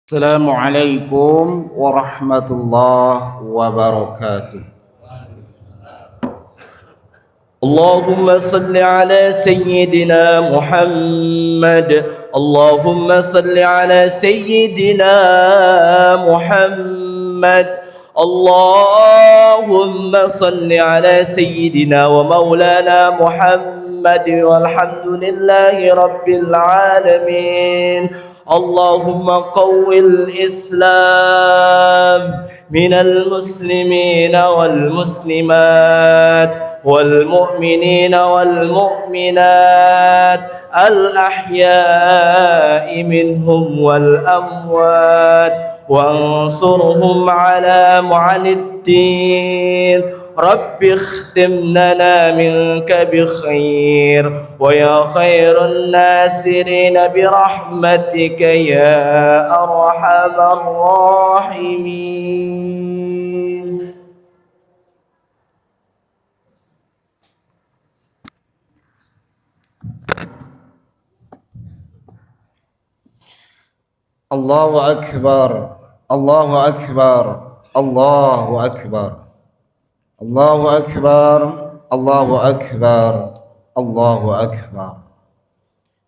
Assalamualaikum warahmatullahi wabarakatuh. اللهم صل على سيدنا محمد. اللهم صل على سيدنا محمد. اللهم صل على سيدنا ومولانا محمد والحمد لله رب العالمين. اللهم قو الإسلام من المسلمين والمسلمات والمؤمنين والمؤمنات الأحياء منهم والأموات وانصرهم على معن الدين. رب اختم لنا منك بخير ويا خير الناصرين برحمتك يا أرحم الراحمين. Allahu Akbar, Allahu Akbar, Allahu Akbar, Allahu Akbar, Allahu Akbar, Allahu Akbar,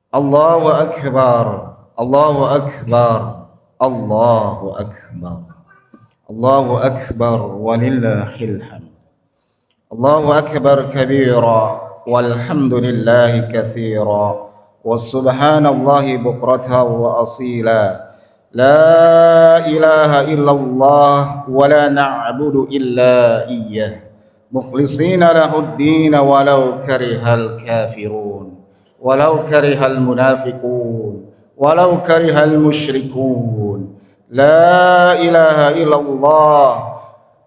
Allahu Akbar, Allahu Akbar, Allahu Akbar, Allahu Akbar walillahil hamd. Allahu Akbar kabira walhamdulillahi katsira wasubhanallahi bukratan wa asila. La ilaha illallah wa la na'budu illa iyyah mukhlisina lahuddin walau karihal kafirun walau karihal munafiqun walau karihal musyrikun. La ilaha illallah,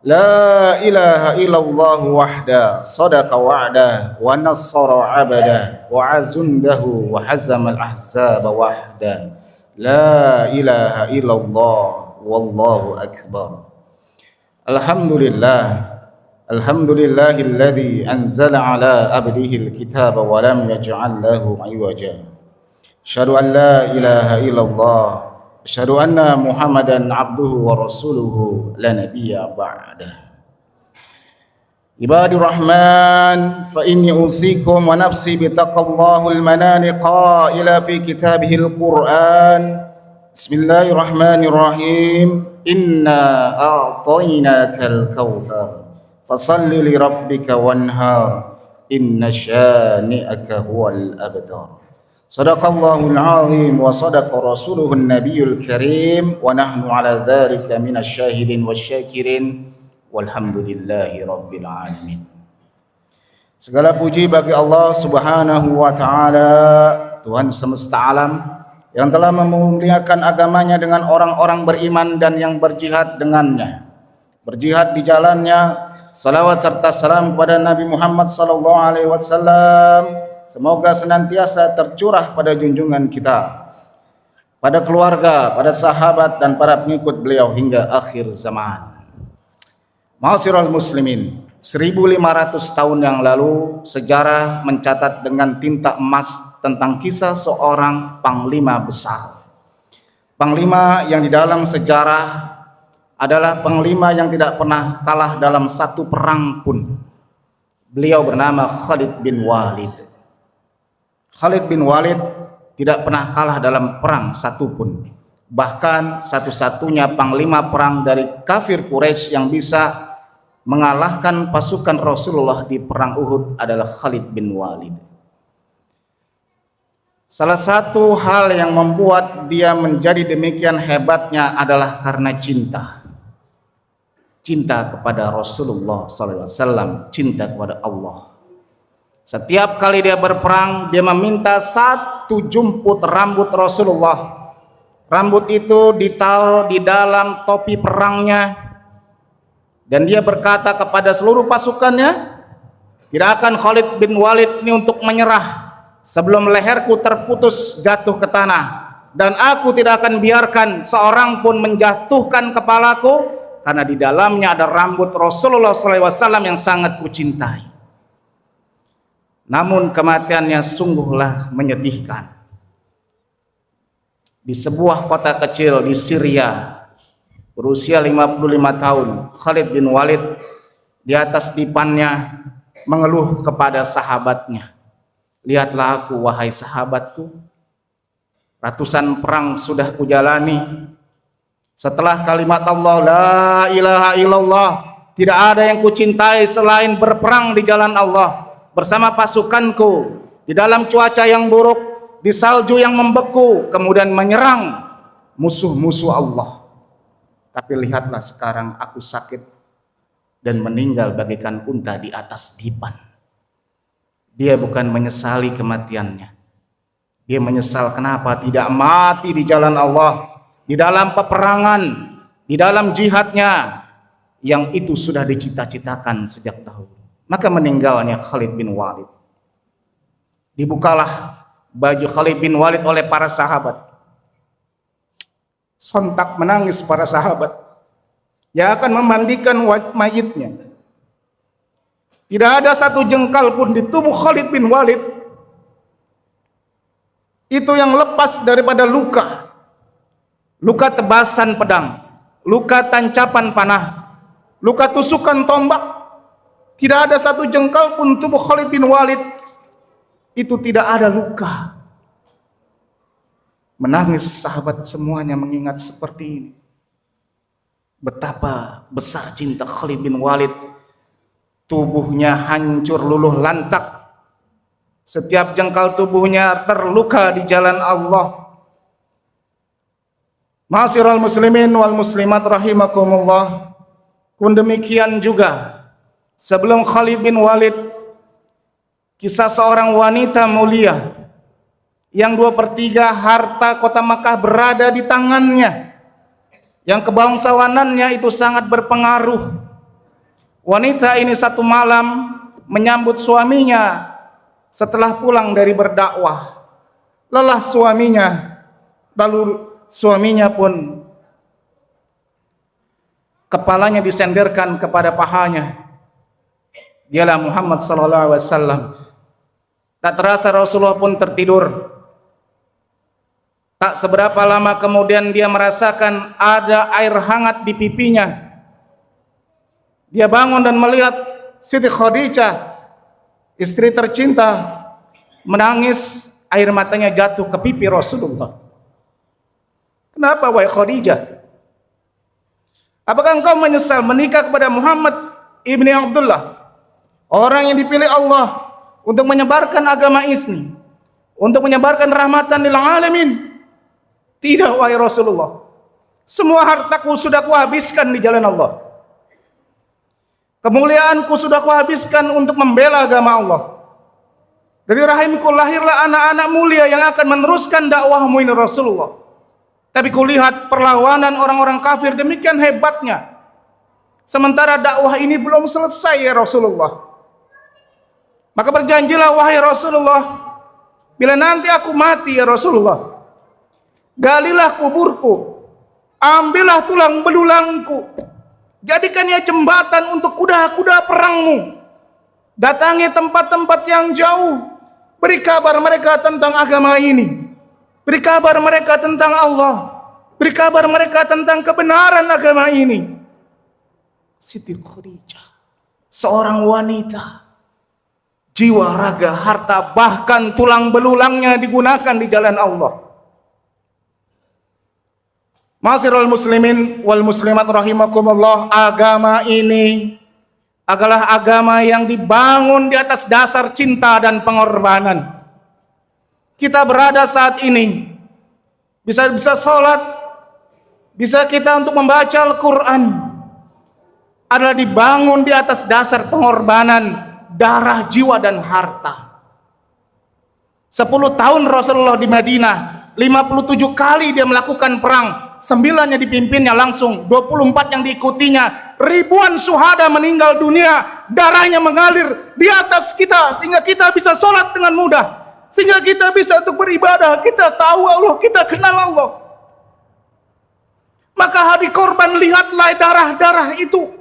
la ilaha illallah wahda sadaqa wa'dah wa nassara 'abdah wa azundahu wa hazama al-ahzaba wahda. La ilaha illallah wallahu akbar. Alhamdulillah, alhamdulillahilladzi anzala ala abdihi al-kitaba wa lam yaj'al lahu 'iwaja. Asyhadu an la ilaha illallah, asyhadu anna Muhammadan abduhu wa rasuluhu la nabiyya ba'dah. Ibadur Rahman, fa inni usikum wa nafsi bitaqwallahil manani qaila fi kitabihil Qur'an. Bismillahirrahmanirrahim. Inna a'tainakal kautsar fasalli li rabbika wanhar inna syani'aka huwal abtar. Sadaqallahul azim wa sadaqa rasuluhun nabiyul karim wa nahnu ala dzalika minasyahidin wasyakirin walhamdulillahi rabbil alamin. Segala puji bagi Allah Subhanahu wa taala, Tuhan semesta alam yang telah memuliakan agamanya dengan orang-orang beriman dan yang berjihad dengannya, berjihad di jalannya. Salawat serta salam kepada Nabi Muhammad sallallahu alaihi wasallam semoga senantiasa tercurah pada junjungan kita, pada keluarga, pada sahabat dan para pengikut beliau hingga akhir zaman. Ma'asyiral muslimin, 1500 tahun yang lalu sejarah mencatat dengan tinta emas tentang kisah seorang panglima besar. Panglima yang di dalam sejarah adalah panglima yang tidak pernah kalah dalam satu perang pun. Beliau bernama Khalid bin Walid. Khalid bin Walid tidak pernah kalah dalam perang satupun. Bahkan satu-satunya panglima perang dari kafir Quraisy yang bisa mengalahkan pasukan Rasulullah di perang Uhud adalah Khalid bin Walid. Salah satu hal yang membuat dia menjadi demikian hebatnya adalah karena cinta. Cinta kepada Rasulullah SAW, cinta kepada Allah. Setiap kali dia berperang, dia meminta satu jumput rambut Rasulullah. Rambut itu ditaruh di dalam topi perangnya. Dan dia berkata kepada seluruh pasukannya, tidak akan Khalid bin Walid ini untuk menyerah sebelum leherku terputus jatuh ke tanah. Dan aku tidak akan biarkan seorang pun menjatuhkan kepalaku, karena di dalamnya ada rambut Rasulullah SAW yang sangat kucintai. Namun kematiannya sungguhlah menyedihkan. di sebuah kota kecil di Syria, berusia 55 tahun, Khalid bin Walid di atas dipannya mengeluh kepada sahabatnya, lihatlah aku wahai sahabatku, ratusan perang sudah kujalani. Setelah kalimat Allah la ilaha illallah, tidak ada yang kucintai selain berperang di jalan Allah bersama pasukanku di dalam cuaca yang buruk, di salju yang membeku, kemudian menyerang musuh-musuh Allah. Tapi lihatlah sekarang aku sakit dan meninggal bagaikan unta di atas dipan. Dia bukan menyesali kematiannya, dia menyesal kenapa tidak mati di jalan Allah, di dalam peperangan, di dalam jihadnya yang itu sudah dicita-citakan sejak dahulu. Maka meninggalnya Khalid bin Walid. Dibukalah baju Khalid bin Walid oleh para sahabat. Sontak menangis para sahabat yang akan memandikan mayitnya. Tidak ada satu jengkal pun di tubuh Khalid bin Walid itu yang lepas daripada luka. Luka tebasan pedang, luka tancapan panah, luka tusukan tombak. Tidak ada satu jengkal pun tubuh Khalid bin Walid itu tidak ada luka. Menangis sahabat semuanya mengingat seperti ini. Betapa besar cinta Khalid bin Walid. Tubuhnya hancur luluh lantak. Setiap jengkal tubuhnya terluka di jalan Allah. Ma'asyiral muslimin wal muslimat rahimakumullah. Pun demikian juga sebelum Khalid bin Walid, kisah seorang wanita mulia yang 2/3 harta kota Makkah berada di tangannya, yang kebangsawanannya itu sangat berpengaruh. Wanita ini satu malam menyambut suaminya setelah pulang dari berdakwah. Lelah suaminya, lalu suaminya pun kepalanya disenderkan kepada pahanya. Dialah Muhammad sallallahu alaihi wasallam. Tak terasa Rasulullah pun tertidur. Tak seberapa lama kemudian dia merasakan ada air hangat di pipinya. Dia bangun dan melihat Siti Khadijah, istri tercinta, menangis, air matanya jatuh ke pipi Rasulullah. Kenapa wahai Khadijah? Apakah engkau menyesal menikah kepada Muhammad ibni Abdullah, orang yang dipilih Allah untuk menyebarkan agama Islam, untuk menyebarkan rahmatan lil alamin? Tidak wahai Rasulullah. Semua hartaku sudah kuhabiskan di jalan Allah. Kemuliaanku sudah kuhabiskan untuk membela agama Allah. Dari rahimku lahirlah anak-anak mulia yang akan meneruskan dakwahmu ini Rasulullah. Tapi kulihat perlawanan orang-orang kafir demikian hebatnya. Sementara dakwah ini belum selesai ya Rasulullah. Maka berjanjilah wahai Rasulullah, bila nanti aku mati ya Rasulullah, galilah kuburku, ambillah tulang belulangku, jadikannya jembatan untuk kuda-kuda perangmu. Datangi tempat-tempat yang jauh, beri kabar mereka tentang agama ini, beri kabar mereka tentang Allah, beri kabar mereka tentang kebenaran agama ini. Siti Khadijah, seorang wanita, jiwa, raga, harta, bahkan tulang belulangnya digunakan di jalan Allah. Ma'asyiral muslimin wal muslimat rahimakumullah, agama ini adalah agama yang dibangun di atas dasar cinta dan pengorbanan. Kita berada saat ini, bisa sholat, bisa kita untuk membaca Al-Quran, adalah dibangun di atas dasar pengorbanan darah, jiwa, dan harta. 10 tahun Rasulullah di Madinah, 57 kali dia melakukan perang, 9-nya dipimpinnya langsung, 24 yang diikutinya. Ribuan syuhada meninggal dunia, darahnya mengalir di atas kita, sehingga kita bisa sholat dengan mudah, sehingga kita bisa untuk beribadah. Kita tahu Allah, kita kenal Allah. Maka hari korban, lihatlah darah-darah itu,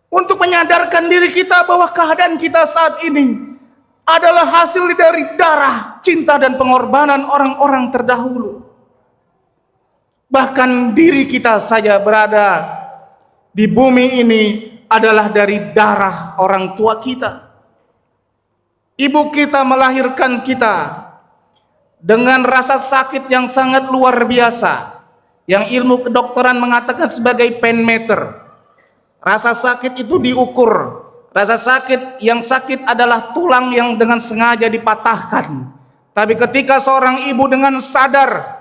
untuk menyadarkan diri kita bahwa keadaan kita saat ini adalah hasil dari darah, cinta dan pengorbanan orang-orang terdahulu. Bahkan diri kita saja berada di bumi ini adalah dari darah orang tua kita. Ibu kita melahirkan kita dengan rasa sakit yang sangat luar biasa, yang ilmu kedokteran mengatakan sebagai pain meter. Rasa sakit itu diukur. Rasa sakit yang sakit adalah tulang yang dengan sengaja dipatahkan. Tapi ketika seorang ibu dengan sadar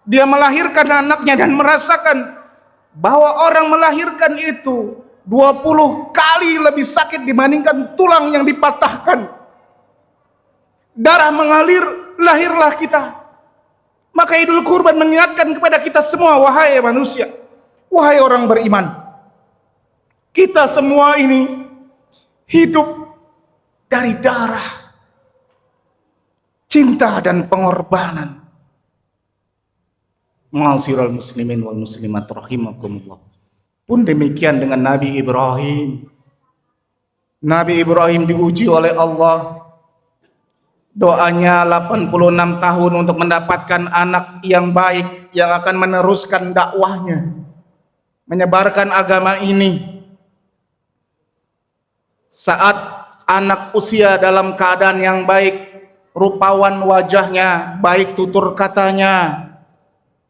dia melahirkan anaknya dan merasakan bahwa orang melahirkan itu 20 kali lebih sakit dibandingkan tulang yang dipatahkan. Darah mengalir, lahirlah kita. Maka Idul Kurban mengingatkan kepada kita semua, wahai manusia, wahai orang beriman, kita semua ini hidup dari darah, cinta dan pengorbanan. Ma'asyiral muslimin wal muslimat rahimakumullah. Pun demikian dengan Nabi Ibrahim. Nabi Ibrahim diuji oleh Allah. Doanya 86 tahun untuk mendapatkan anak yang baik yang akan meneruskan dakwahnya, menyebarkan agama ini. Saat anak usia dalam keadaan yang baik, rupawan wajahnya, baik tutur katanya,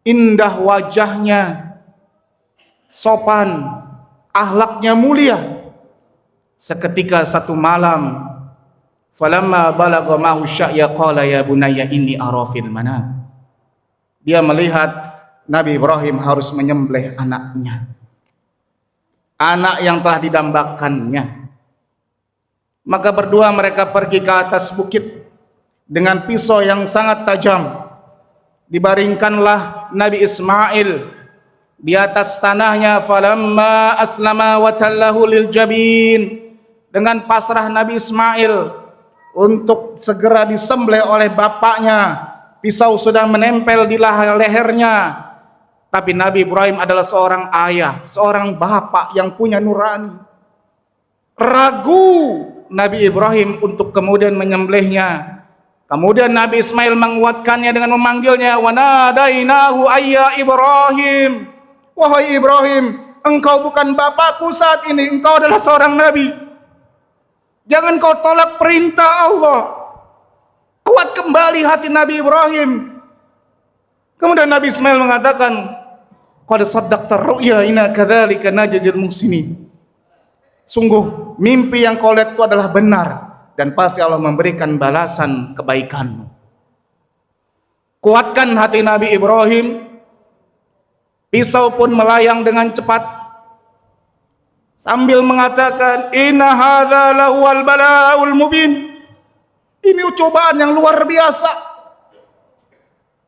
indah wajahnya, sopan, akhlaknya mulia. Seketika satu malam, falamma balagha ma'hu sya'ya qala ya bunayya inni ara fil manam. Dia melihat Nabi Ibrahim harus menyembelih anaknya, anak yang telah didambakannya. Maka berdua mereka pergi ke atas bukit dengan pisau yang sangat tajam. Dibaringkanlah Nabi Ismail di atas tanahnya. Falamma aslama wa tallahu lil jabin. Dengan pasrah Nabi Ismail untuk segera disembelih oleh bapaknya, pisau sudah menempel di lehernya. Tapi Nabi Ibrahim adalah seorang ayah, seorang bapak yang punya nurani. Ragu Nabi Ibrahim untuk kemudian menyembelihnya. Kemudian Nabi Ismail menguatkannya dengan memanggilnya, wa nadainahu ayya Ibrahim. Wahai Ibrahim, engkau bukan bapakku saat ini, engkau adalah seorang nabi. Jangan kau tolak perintah Allah. Kuat kembali hati Nabi Ibrahim. Kemudian Nabi Ismail mengatakan, qad saddaqta ru'ya inna kadzalika najzil muhsinin. Sungguh mimpi yang kau lihat itu adalah benar, dan pasti Allah memberikan balasan kebaikanmu. Kuatkan hati Nabi Ibrahim. Pisau pun melayang dengan cepat sambil mengatakan, inna hadza lahuwal bala'ul mubin. Ini cobaan yang luar biasa.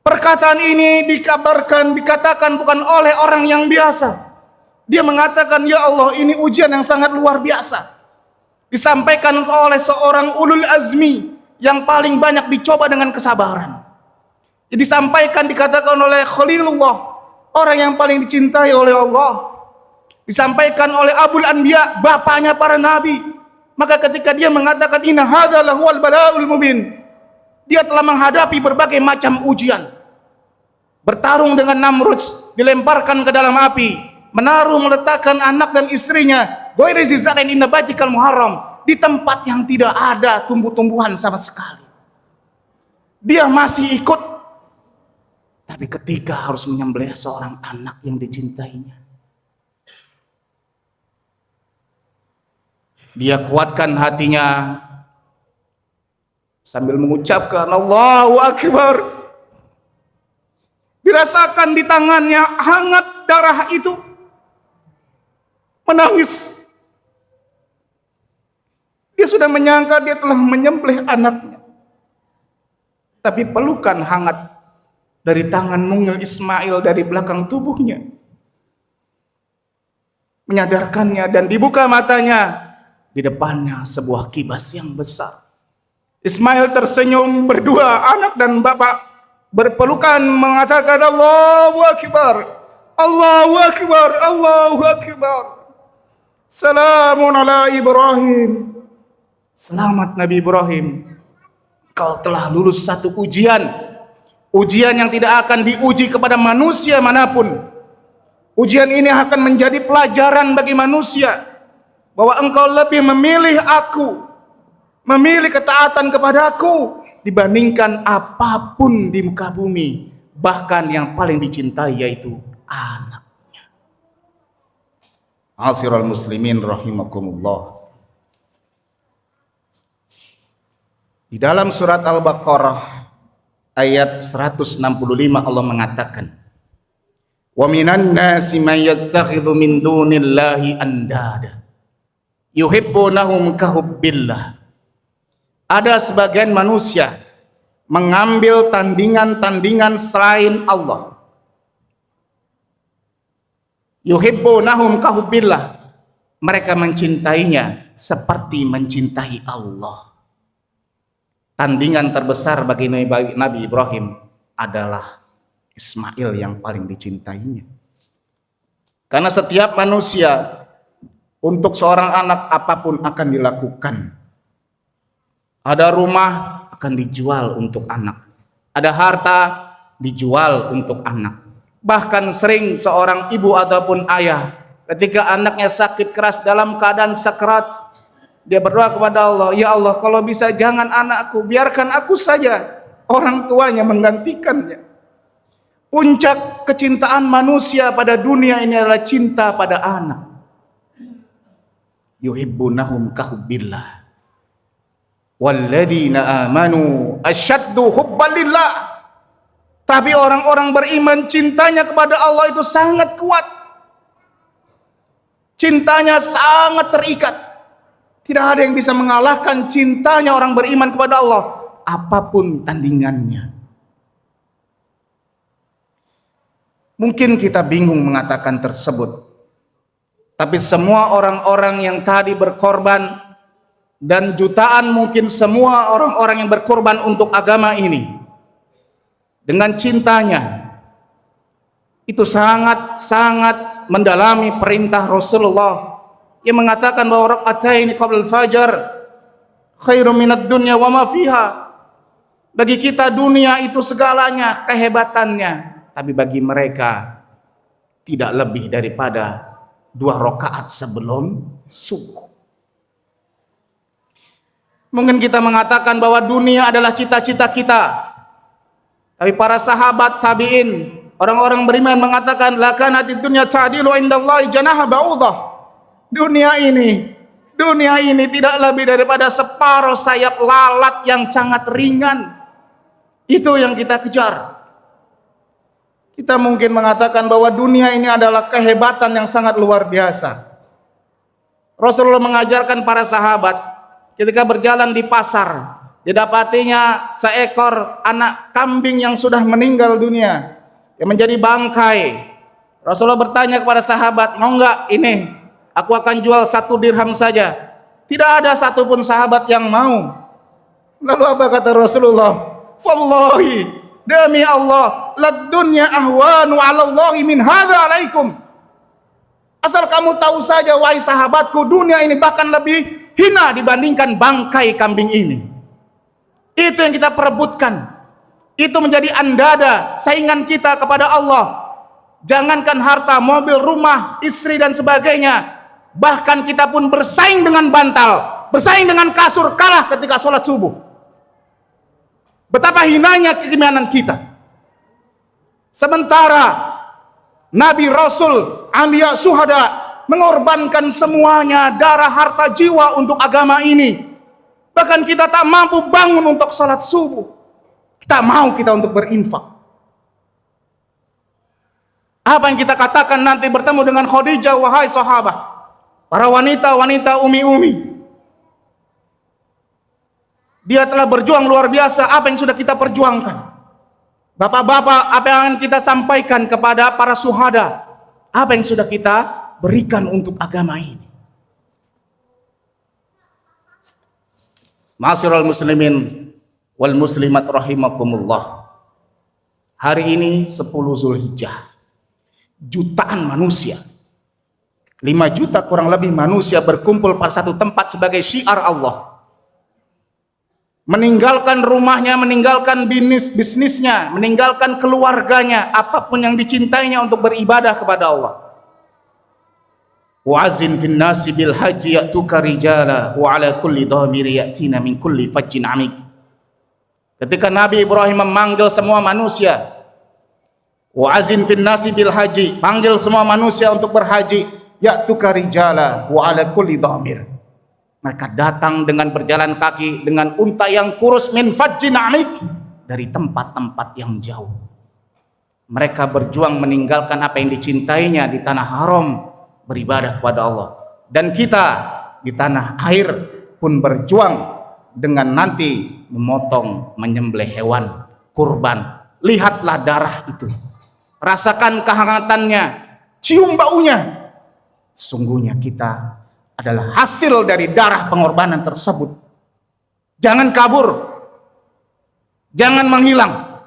Perkataan ini dikatakan bukan oleh orang yang biasa. Dia mengatakan, ya Allah, ini ujian yang sangat luar biasa. Disampaikan oleh seorang ulul azmi yang paling banyak dicoba dengan kesabaran. Disampaikan, dikatakan oleh Khalilullah, orang yang paling dicintai oleh Allah. Disampaikan oleh Abul Anbiya, bapaknya para nabi. Maka ketika dia mengatakan inna hadza lahuwal bala'ul mubin, dia telah menghadapi berbagai macam ujian. Bertarung dengan Namrud, dilemparkan ke dalam api, menaruh meletakkan anak dan istrinya ghairi zizarain inna batikal muharram, di tempat yang tidak ada tumbuh-tumbuhan sama sekali. Dia masih ikut. Tapi ketika harus menyembelih seorang anak yang dicintainya, dia kuatkan hatinya sambil mengucapkan Allahu Akbar. Dirasakan di tangannya hangat darah itu. Menangis. Dia sudah menyangka dia telah menyembelih anaknya. Tapi pelukan hangat dari tangan mungil Ismail dari belakang tubuhnya menyadarkannya, dan dibuka matanya. Di depannya sebuah kibas yang besar. Ismail tersenyum, berdua anak dan bapak berpelukan mengatakan Allahu Akbar, Allahu Akbar, Allahu Akbar. Salamun ala Ibrahim. Selamat Nabi Ibrahim. Kau telah lulus satu ujian yang tidak akan diuji kepada manusia manapun. Ujian ini akan menjadi pelajaran bagi manusia bahwa engkau lebih memilih aku, memilih ketaatan kepada aku dibandingkan apapun di muka bumi, bahkan yang paling dicintai yaitu anaknya. Ma'asyiral muslimin rahimakumullah. Di dalam surat Al-Baqarah ayat 165 Allah mengatakan, "Wa minan nasi man yattakhidhu min dunillahi andada yuhibbunahum kahubbillah." Ada sebagian manusia mengambil tandingan-tandingan selain Allah. Yuhibbunahum kahubbillah. Mereka mencintainya seperti mencintai Allah. Tandingan terbesar bagi Nabi Ibrahim adalah Ismail yang paling dicintainya. Karena setiap manusia untuk seorang anak apapun akan dilakukan. Ada rumah akan dijual untuk anak. Ada harta dijual untuk anak. Bahkan sering seorang ibu ataupun ayah ketika anaknya sakit keras dalam keadaan sakrat, dia berdoa kepada Allah, "Ya Allah, kalau bisa jangan anakku, biarkan aku saja." Orang tuanya menggantikannya. Puncak kecintaan manusia pada dunia ini adalah cinta pada anak. Yuhibbunahum kahubbillah. Walladzina amanu asyaddu hubban lillah. Tapi orang-orang beriman cintanya kepada Allah itu sangat kuat. Cintanya sangat terikat. Tidak ada yang bisa mengalahkan cintanya orang beriman kepada Allah, apapun tandingannya. Mungkin kita bingung mengatakan tersebut, tapi semua orang-orang yang tadi berkorban, dan jutaan mungkin semua orang-orang yang berkorban untuk agama ini, dengan cintanya, itu sangat-sangat mendalami perintah Rasulullah yang mengatakan bahwa raka'ataini qabla al-fajar khairum minad dunya wa ma fiha. Bagi kita dunia itu segalanya, kehebatannya, tapi bagi mereka tidak lebih daripada 2 rakaat sebelum subuh. Mungkin kita mengatakan bahwa dunia adalah cita-cita kita, tapi para sahabat tabi'in, orang-orang beriman mengatakan la kanatid dunya ta'dilu indallahi janaha ba'udah. Dunia ini tidak lebih daripada separuh sayap lalat yang sangat ringan. Itu yang kita kejar. Kita mungkin mengatakan bahwa dunia ini adalah kehebatan yang sangat luar biasa. Rasulullah mengajarkan para sahabat ketika berjalan di pasar, didapatinya seekor anak kambing yang sudah meninggal dunia, yang menjadi bangkai. Rasulullah bertanya kepada sahabat, "Mau enggak ini? Aku akan jual 1 dirham saja." Tidak ada satupun sahabat yang mau. Lalu apa kata Rasulullah? "Wallahi, demi Allah, lad dunya ahwanu 'ala Allahi min hadza 'alaikum." Asal kamu tahu saja wahai sahabatku, dunia ini bahkan lebih hina dibandingkan bangkai kambing ini. Itu yang kita perebutkan. Itu menjadi andada saingan kita kepada Allah. Jangankan harta, mobil, rumah, istri dan sebagainya. Bahkan kita pun bersaing dengan bantal, bersaing dengan kasur, kalah ketika sholat subuh. Betapa hinanya keimanan kita. Sementara Nabi, Rasul, Anbiya, Syuhada mengorbankan semuanya, darah, harta, jiwa untuk agama ini. Bahkan kita tak mampu bangun untuk sholat subuh. Tak mau kita untuk berinfak. Apa yang kita katakan nanti bertemu dengan Khadijah, wahai sahabat? Para wanita-wanita umi-umi, dia telah berjuang luar biasa. Apa yang sudah kita perjuangkan? Bapak-bapak, apa yang akan kita sampaikan kepada para syuhada? Apa yang sudah kita berikan untuk agama ini? Ma'asyiral muslimin wal muslimat rahimakumullah. Hari ini 10 Zulhijjah. Jutaan manusia, 5 juta kurang lebih manusia berkumpul pada satu tempat sebagai syiar Allah. meninggalkan rumahnya, meninggalkan bisnisnya, meninggalkan keluarganya, apapun yang dicintainya untuk beribadah kepada Allah. Wa'azin fin nasi bil haji ya'tuka rijala wa ala kulli dhamiri ya'tina min kulli fajjin amik. Ketika Nabi Ibrahim memanggil semua manusia, wa'azin fin nasi bil haji, panggil semua manusia untuk berhaji, ya'tuka rijala wa ala kulli dhamir. Mereka datang dengan berjalan kaki, dengan unta yang kurus, min fajjin amik, dari tempat-tempat yang jauh. Mereka berjuang meninggalkan apa yang dicintainya di tanah haram, beribadah kepada Allah. Dan kita di tanah air pun berjuang dengan nanti memotong, menyembelih hewan kurban. Lihatlah darah itu, rasakan kehangatannya, cium baunya. Sungguhnya kita adalah hasil dari darah pengorbanan tersebut. Jangan kabur, jangan menghilang.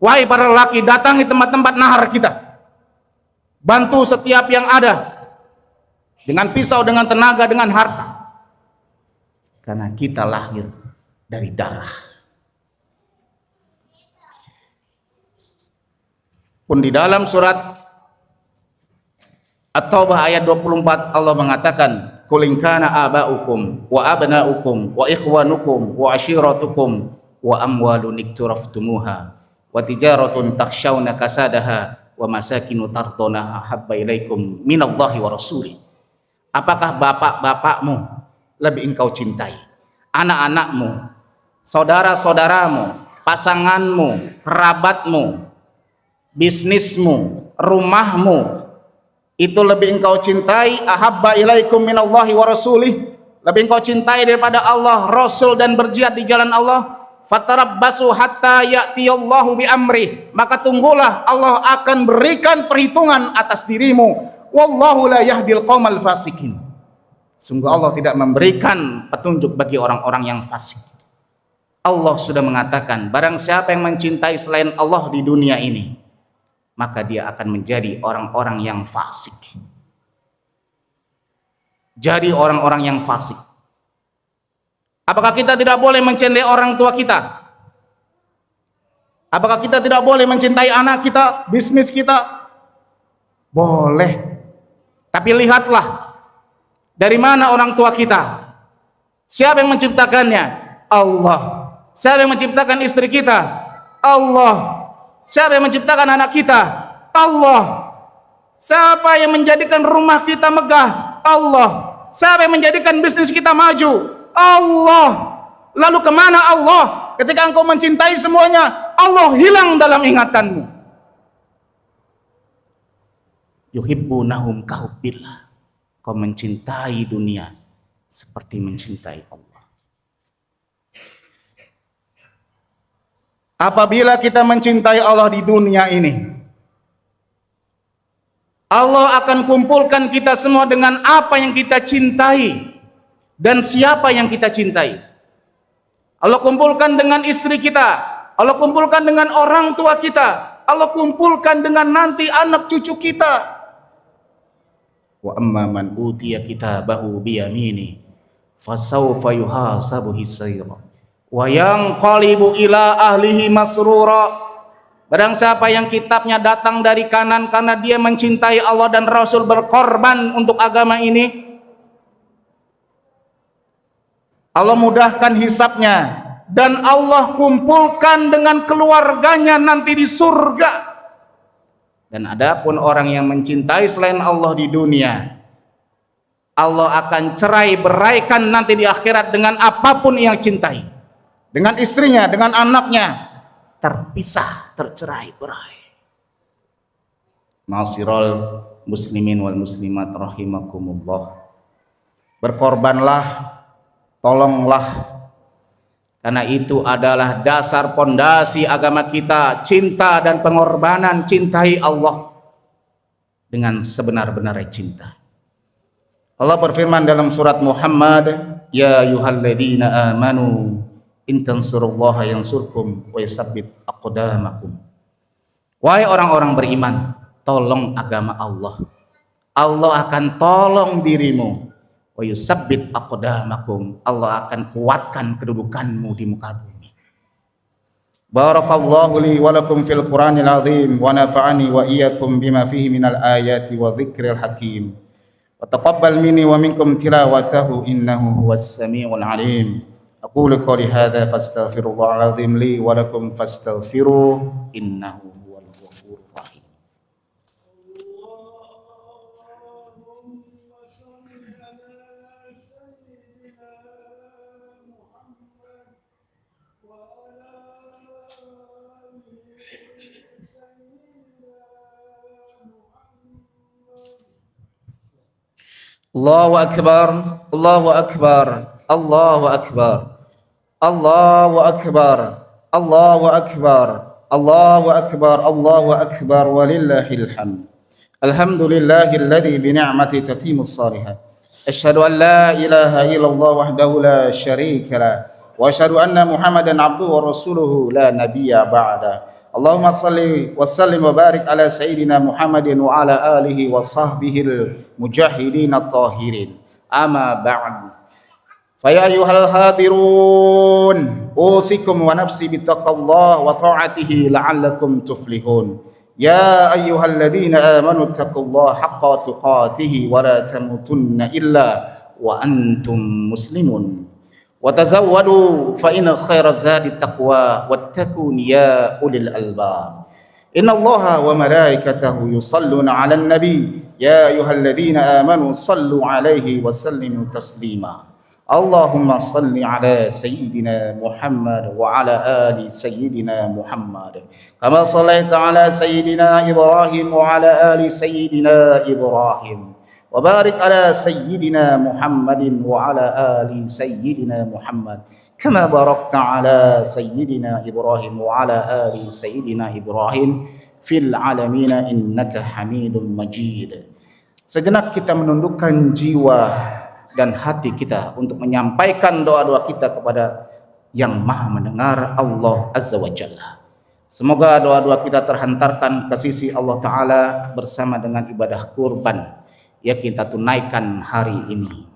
Wahai para lelaki, datangi tempat-tempat nahar kita, bantu setiap yang ada dengan pisau, dengan tenaga, dengan harta, karena kita lahir dari darah. Pun di dalam surat At-Taubah ayat 24 Allah mengatakan, qul in kana aba'ukum wa abna'ukum wa ikhwanukum wa ashiratukum wa amwalun iktaraftumuha wa tijaratun takhshawna kasadaha wa masakinu tardona ahabba ilaikum minallahi wa rasulih. Apakah bapak-bapakmu lebih engkau cintai, anak-anakmu, saudara-saudaramu, pasanganmu, kerabatmu, bisnismu, rumahmu, itu lebih engkau cintai, ahabba ilaikum minallahi wa rasulih, lebih engkau cintai daripada Allah, Rasul, dan berjihad di jalan Allah. Fatarabbasu hatta ya'tiyallahu bi amri, maka tunggulah Allah akan berikan perhitungan atas dirimu. Wallahu la yahdil qaumal fasikin. Sungguh Allah tidak memberikan petunjuk bagi orang-orang yang fasik. Allah sudah mengatakan, barang siapa yang mencintai selain Allah di dunia ini, maka dia akan menjadi orang-orang yang fasik. Jadi orang-orang yang fasik. Apakah kita tidak boleh mencintai orang tua kita? Apakah kita tidak boleh mencintai anak kita, bisnis kita? Boleh. Tapi lihatlah, dari mana orang tua kita? Siapa yang menciptakannya? Allah. Siapa yang menciptakan istri kita? Allah. Siapa yang menciptakan anak kita? Allah. Siapa yang menjadikan rumah kita megah? Allah. Siapa yang menjadikan bisnis kita maju? Allah. Lalu kemana Allah ketika engkau mencintai semuanya? Allah hilang dalam ingatanmu. Yuhibbunahum kahubbillah. Kau mencintai dunia seperti mencintai Allah. Apabila kita mencintai Allah di dunia ini, Allah akan kumpulkan kita semua dengan apa yang kita cintai dan siapa yang kita cintai. Allah kumpulkan dengan istri kita, Allah kumpulkan dengan orang tua kita, Allah kumpulkan dengan nanti anak cucu kita. Wa amma man utiya kitabahu biyamini fasawfa yuhasabu hisaira wa yanqalibu ila ahlihi masrura. Barang siapa yang kitabnya datang dari kanan karena dia mencintai Allah dan Rasul, berkorban untuk agama ini, Allah mudahkan hisabnya dan Allah kumpulkan dengan keluarganya nanti di surga. Dan adapun orang yang mencintai selain Allah di dunia, Allah akan cerai beraikan nanti di akhirat dengan apapun yang cintai, dengan istrinya, dengan anaknya, terpisah, tercerai berai. Ma'asyiral muslimin wal muslimat rahimakumullah. Berkorbanlah, tolonglah, karena itu adalah dasar pondasi agama kita, cinta dan pengorbanan. Cintai Allah dengan sebenar-benarnya cinta. Allah berfirman dalam surat Muhammad, ya ayyuhalladzina amanu in tansurullaha yansurkum wa yusabbit aqdamakum. Wahai orang-orang beriman, tolong agama Allah, Allah akan tolong dirimu. wa yusabbit aqdamakum. Allah akan kuatkan kedudukanmu di muka bumi. Barakallahu li wa lakum fil Qur'anil azim wa nafa'ani wa iyyakum bima fihi minal ayati wa dzikril hakim. Wa taqabbal minni wa minkum tilawatahu innahu huwas samiul alim. Aqulu qouli hadza fastaghfirullahal azim li wa lakum fastaghfiruhu innahu huwal ghafurur rahim. Allahu akbar, Allahu akbar, Allahu akbar, Allahu akbar, Allahu akbar, Allahu akbar, Allahu akbar, walillahil hamd. Alhamdulillahilladzi bi ni'mati tatimmus shalihat. Asyhadu an la ilaha illallah wahdahu la syarika lah. Wa asyhadu anna Muhammadan abduhu wa rasuluhu la nabiyya ba'da. Allahumma salli wa sallim wa barik ala sayyidina Muhammadin wa ala alihi wa sahbihil mujahidin at-tahirin. Amma ba'd. Fa ya ayyuhal hadirun, usikum wa nafsi bittaqallah wa ta'atihi la'allakum tuflihun. Ya ayyuhalladzina amanu taqullaha haqqa tuqatih wa la tamutunna illa wa antum muslimun. Wa tazawwadu fa inna khairaz zadi taqwa wattaqun ya ulil albab. Innallaha wa malaikatahu yusalluna 'alan nabi ya ayyuhalladzina amanu sallu 'alaihi wa sallimu taslima. Allahumma salli ala sayyidina Muhammad wa ala ali sayyidina Muhammad kama sallaita ala sayyidina Ibrahim wa ala ali sayyidina Ibrahim wa barik ala sayyidina Muhammadin wa ala ali sayyidina Muhammad kama barakta ala sayyidina Ibrahim wa ala ali sayyidina Ibrahim fil alamin innaka Hamidum Majid. Sejenak kita menundukkan jiwa dan hati kita untuk menyampaikan doa-doa kita kepada yang maha mendengar, Allah Azza wa Jalla. Semoga doa-doa kita terhantarkan ke sisi Allah Ta'ala bersama dengan ibadah kurban yang kita tunaikan hari ini.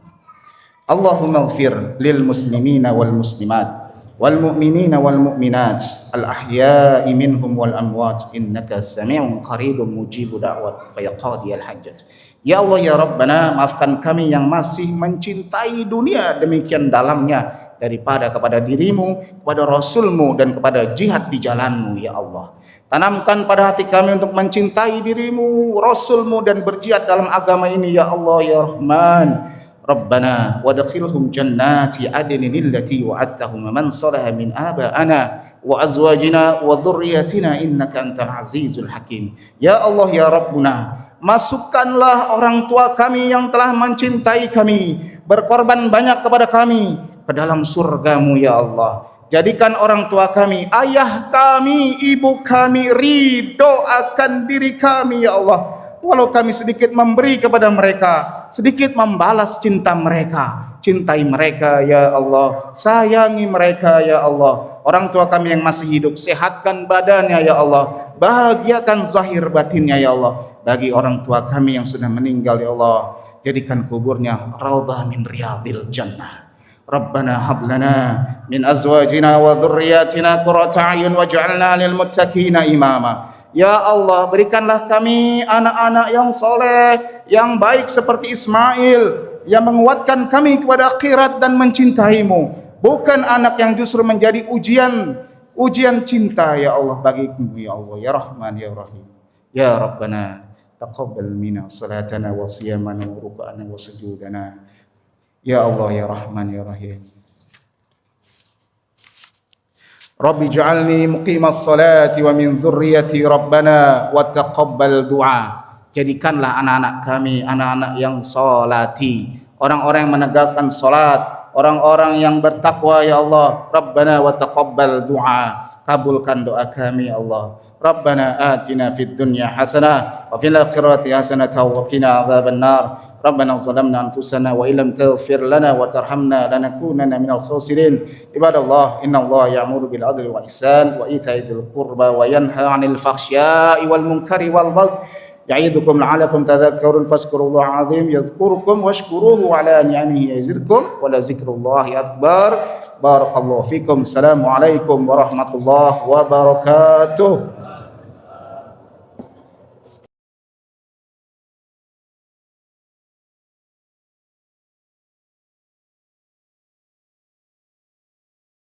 Allahumma ighfir lil muslimina wal muslimat wal mu'minina wal mu'minat al ahya'i minhum wal amwat innaka sami'un qaribun mujibu da'wat fayaqadiyal hajjat. Ya Allah ya Rabbana, maafkan kami yang masih mencintai dunia demikian dalamnya daripada kepada dirimu, kepada Rasulmu dan kepada jihad di jalanmu ya Allah. Tanamkan pada hati kami untuk mencintai dirimu, Rasulmu dan berjihad dalam agama ini ya Allah ya Rahman. Rabbana wadkhilhum jannati adnin allati wa'adtahum man salaha min aba'ana wa azwajina wa dhurriyyatina innaka antal azizul hakim. Ya Allah ya Rabbuna, masukkanlah orang tua kami yang telah mencintai kami, berkorban banyak kepada kami ke dalam surgamu ya Allah. Jadikan orang tua kami, ayah kami, ibu kami ridho akan diri kami ya Allah. Walau kami sedikit memberi kepada mereka, sedikit membalas cinta mereka. Cintai mereka ya Allah, sayangi mereka ya Allah. Orang tua kami yang masih hidup, sehatkan badannya ya Allah, bahagiakan zahir batinnya ya Allah. Bagi orang tua kami yang sudah meninggal ya Allah, jadikan kuburnya raudhah min riyadil jannah. Rabbana hab lana min azwajina wa dhurriyyatina qurrata a'yun waj'alna lil muttaqina imama. Ya Allah, berikanlah kami anak-anak yang soleh, yang baik seperti Ismail, yang menguatkan kami kepada akhirat dan mencintaimu. Bukan anak yang justru menjadi ujian cinta ya Allah bagimu ya Allah ya Rahman ya Rahim. Ya Rabbana taqabbal minna salatana wa siyamana wa ruk'ana wa sujudana. Ya Allah ya Rahman ya Rahim. Rabbi ja'alni muqimas salati wa min dzurriyyati Rabbana wa taqabbal du'a. Jadikanlah anak-anak kami anak-anak yang salati, orang-orang yang menegakkan salat, orang-orang yang bertakwa ya Allah. Rabbana wa taqabbal du'a. Kabulkan doa kami ya Allah. Rabbana atina fid dunya hasanah wa fil akhirati hasanah wa qina adzabannar. Rabbana zalamna anfusana wa illam taghfir lana wa tarhamna lanakunanna minal khasirin. Ibadallah, innallaha ya'muru bil adli wal ihsan wa ita'i dzil qurba wa yanha 'anil fahsya'i wal munkari wal baghi يعظكم لعلكم تذكرون فاذكروا الله العظيم يذكركم واشكروه على نعمه يزدكم ولذكر الله أكبر بارك الله فيكم السلام عليكم ورحمة الله وبركاته